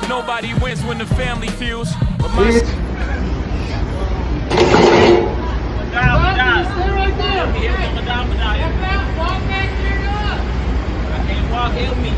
Nobody wins when the family feels. But my Stay right there. Walk back here up. I can't walk, help me.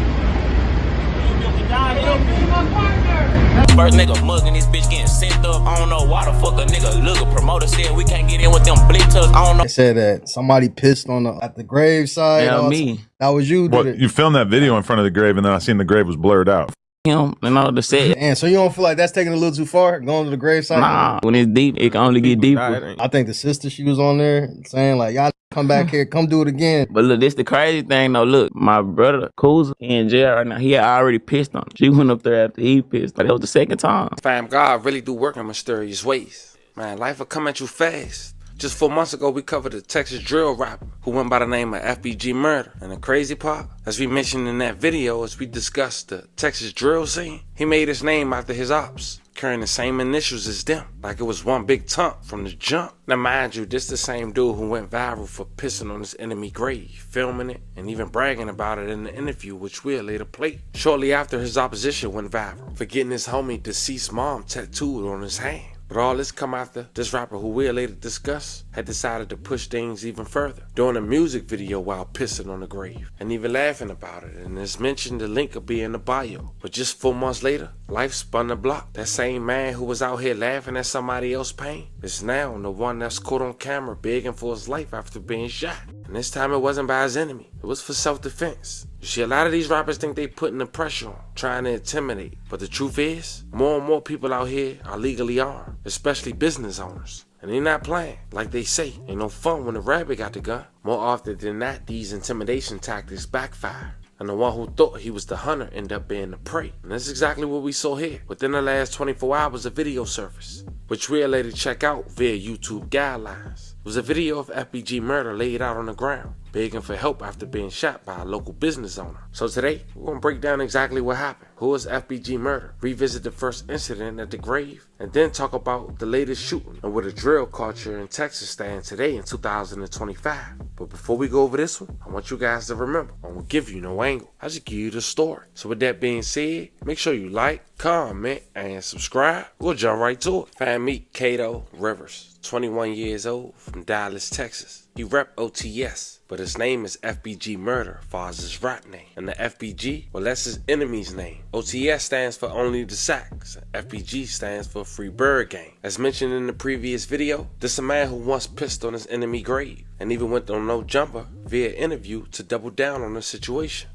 First nigga mugging this bitch getting sent up. I don't know why the fuck a nigga look. A promoter said we can't get in with them blitzers. I don't know. They said that somebody pissed on at the grave side. Yeah, me. That was you. What, you filmed that video in front of the grave, and then I seen the grave was blurred out. Him and all the set. And so you don't feel like that's taking a little too far, going to the grave side? Nah, when it's deep, it can only get deeper. I think the sister, she was on there saying like, y'all come back here, come do it again. But look, this the crazy thing though. Look, my brother, Kuzma, he in jail right now. He had already pissed on him. She went up there after he pissed. Like, that was the second time. Fam, God really do work in mysterious ways. Man, life will come at you fast. Just 4 months ago, we covered a Texas drill rapper who went by the name of FBG Murda. And the crazy part, as we mentioned in that video, as we discussed the Texas drill scene, he made his name after his ops, carrying the same initials as them, like it was one big tump from the jump. Now mind you, this the same dude who went viral for pissing on his enemy grave, filming it, and even bragging about it in the interview, which we'll later play. Shortly after, his opposition went viral for getting his homie deceased mom tattooed on his hand. But all this come after this rapper, who we'll later discuss, had decided to push things even further, doing a music video while pissing on the grave, and even laughing about it. And as mentioned, the link will be in the bio. But just 4 months later, life spun the block. That same man who was out here laughing at somebody else's pain is now the one that's caught on camera begging for his life after being shot. And this time it wasn't by his enemy, it was for self-defense. You see, a lot of these rappers think they putting the pressure on, trying to intimidate. But the truth is, more and more people out here are legally armed, especially business owners. And they not playing. Like they say, ain't no fun when the rabbit got the gun. More often than not, these intimidation tactics backfire. And the one who thought he was the hunter ended up being the prey. And that's exactly what we saw here. Within the last 24 hours, a video surfaced, which we'll later check out via YouTube guidelines. It was a video of FBG Murda laid out on the ground, begging for help after being shot by a local business owner. So today, we're going to break down exactly what happened. Who is FBG Murda? Revisit the first incident at the grave, and then talk about the latest shooting and where the drill culture in Texas stands today in 2025. But before we go over this one, I want you guys to remember, I won't give you no angle. I just give you the story. So with that being said, make sure you like, comment, and subscribe. We'll jump right to it. Fan meet Kato Rivers, 21 years old, from Dallas, Texas. He rep OTS, but his name is FBG Murda, far as his rap name. And the FBG, well, that's his enemy's name. OTS stands for Only the Sacks. FBG stands for Free Bird Gang. As mentioned in the previous video, this is a man who once pissed on his enemy grave and even went on No Jumper via interview to double down on the situation.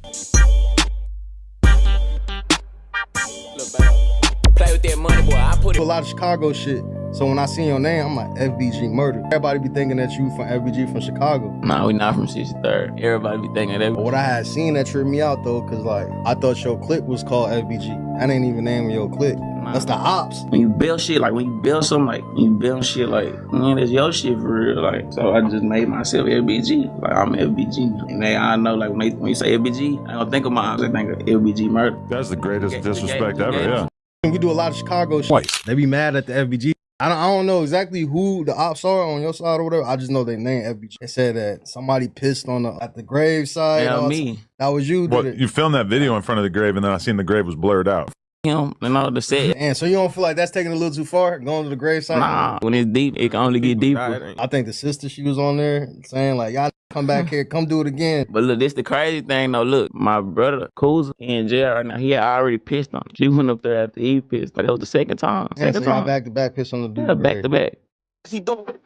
Play with that money, boy. I put A lot of Chicago shit. So when I see your name, I'm like, FBG Murda. Everybody be thinking that you from FBG from Chicago. Nah, we not from 63rd. Everybody be thinking that. But what I had seen that tripped me out though, cause like, I thought your clique was called FBG. That ain't even the name of your clique. Nah. That's the Opps. When you build shit, like when you build something, like when you build shit, like, man, that's your shit for real. Like, so I just made myself FBG. Like, I'm FBG. And they all know, like, when you say FBG, I don't think of mine, I think of FBG Murda. That's the greatest disrespect ever, yeah. We do a lot of Chicago shit. They be mad at the FBG. I don't know exactly who the Opps are on your side or whatever. I just know they name FBG. They said that somebody pissed on at the grave side. Yeah, me. That was you. Well, you filmed that video in front of the grave, and then I seen the grave was blurred out. Him and all the set. And so you don't feel like that's taking a little too far, going to the grave side? Nah, when it's deep, it can only get deeper. I think the sister, she was on there saying like, y'all come back here, come do it again. But look, this the crazy thing though. Look, my brother, Kuzma, he in jail right now. He had already pissed on him. She went up there after he pissed. Like, that was the second time. Yeah, so y'all back to back piss on the dude. Yeah, back to back. He don't.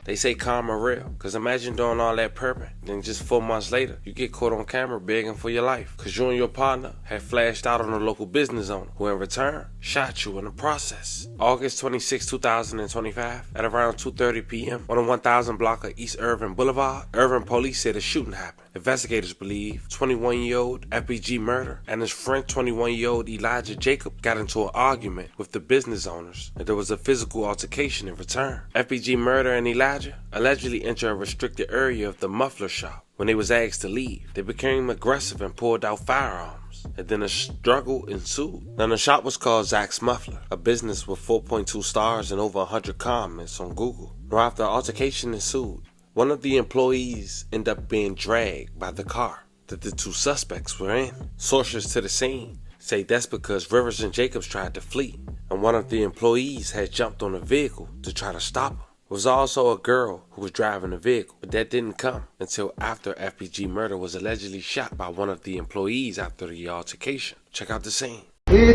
They say karma real, cause imagine doing all that perping, then just 4 months later, you get caught on camera begging for your life, cause you and your partner had flashed out on a local business owner, who in return, shot you in the process. August 26, 2025, at around 2:30 p.m. on the 1000 block of East Irvin Boulevard, Irvin police said a shooting happened. Investigators believe 21-year-old FBG Murda and his friend 21-year-old Elijah Jacob got into an argument with the business owners, and there was a physical altercation in return. FBG Murda and Elijah allegedly entered a restricted area of the muffler shop. When they was asked to leave, they became aggressive and pulled out firearms, and then a struggle ensued. Now the shop was called Zach's Muffler, a business with 4.2 stars and over 100 comments on Google. Now after an altercation ensued, One of the employees ended up being dragged by the car that the two suspects were in. Sources to the scene say that's because Rivers and Jacobs tried to flee, and one of the employees had jumped on a vehicle to try to stop him. There was also a girl who was driving the vehicle, but that didn't come until after FBG Murda was allegedly shot by one of the employees after the altercation. Check out the scene. Stay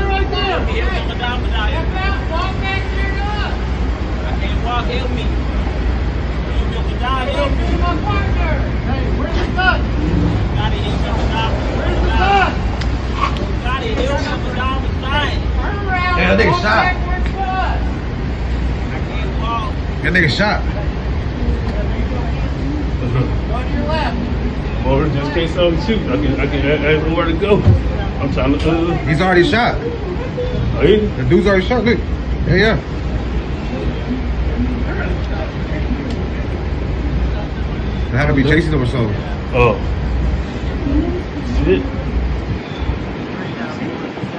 right there. Walk back to your gun. I can't walk. Help me. Help me. My partner. Hey, where's the gun? Got it. Where's the gun? Got it. Help me. Down the side. Turn around. Yeah, that nigga shot. I can't walk. That nigga shot. Go to your left. Or just in case I shoot, I have nowhere to go. I'm trying to. He's already shot. Oh, yeah? The dude's already shot. Look. Yeah. They had to be chasing him or something. Oh. Shit.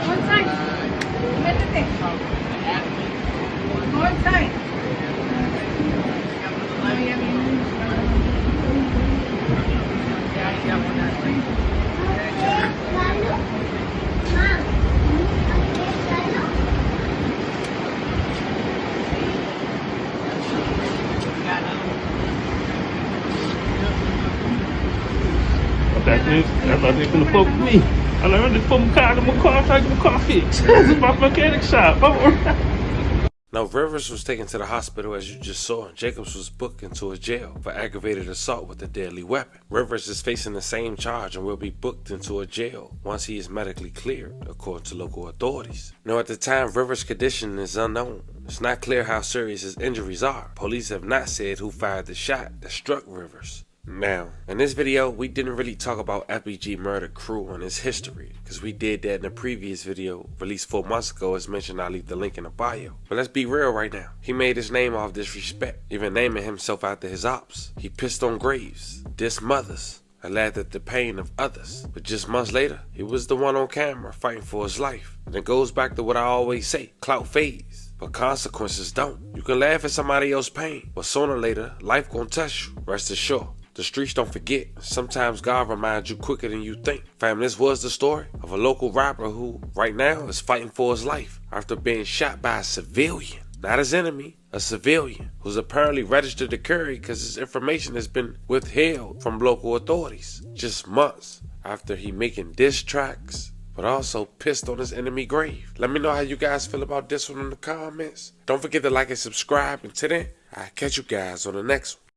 One side. Métete. One side. I thought they was gonna fuck with me. I learned to put my car in my car, try to get my car fixed. It's about mechanic shop. Don't worry. Now, Rivers was taken to the hospital as you just saw, and Jacobs was booked into a jail for aggravated assault with a deadly weapon. Rivers is facing the same charge and will be booked into a jail once he is medically cleared, according to local authorities. Now, at the time, Rivers' condition is unknown. It's not clear how serious his injuries are. Police have not said who fired the shot that struck Rivers. Now, in this video, we didn't really talk about FBG Murda crew and his history, because we did that in a previous video released 4 months ago. As mentioned, I'll leave the link in the bio. But let's be real right now. He made his name off disrespect, even naming himself after his ops. He pissed on graves, dissed mothers, and laughed at the pain of others. But just months later, he was the one on camera fighting for his life. And it goes back to what I always say, clout fades, but consequences don't. You can laugh at somebody else's pain, but sooner or later, life gonna test you. Rest assured. The streets don't forget. Sometimes God reminds you quicker than you think. Fam, this was the story of a local rapper who, right now, is fighting for his life after being shot by a civilian. Not his enemy, a civilian, who's apparently registered to carry because his information has been withheld from local authorities. Just months after he making diss tracks, but also pissed on his enemy grave. Let me know how you guys feel about this one in the comments. Don't forget to like and subscribe. And till then, I'll catch you guys on the next one.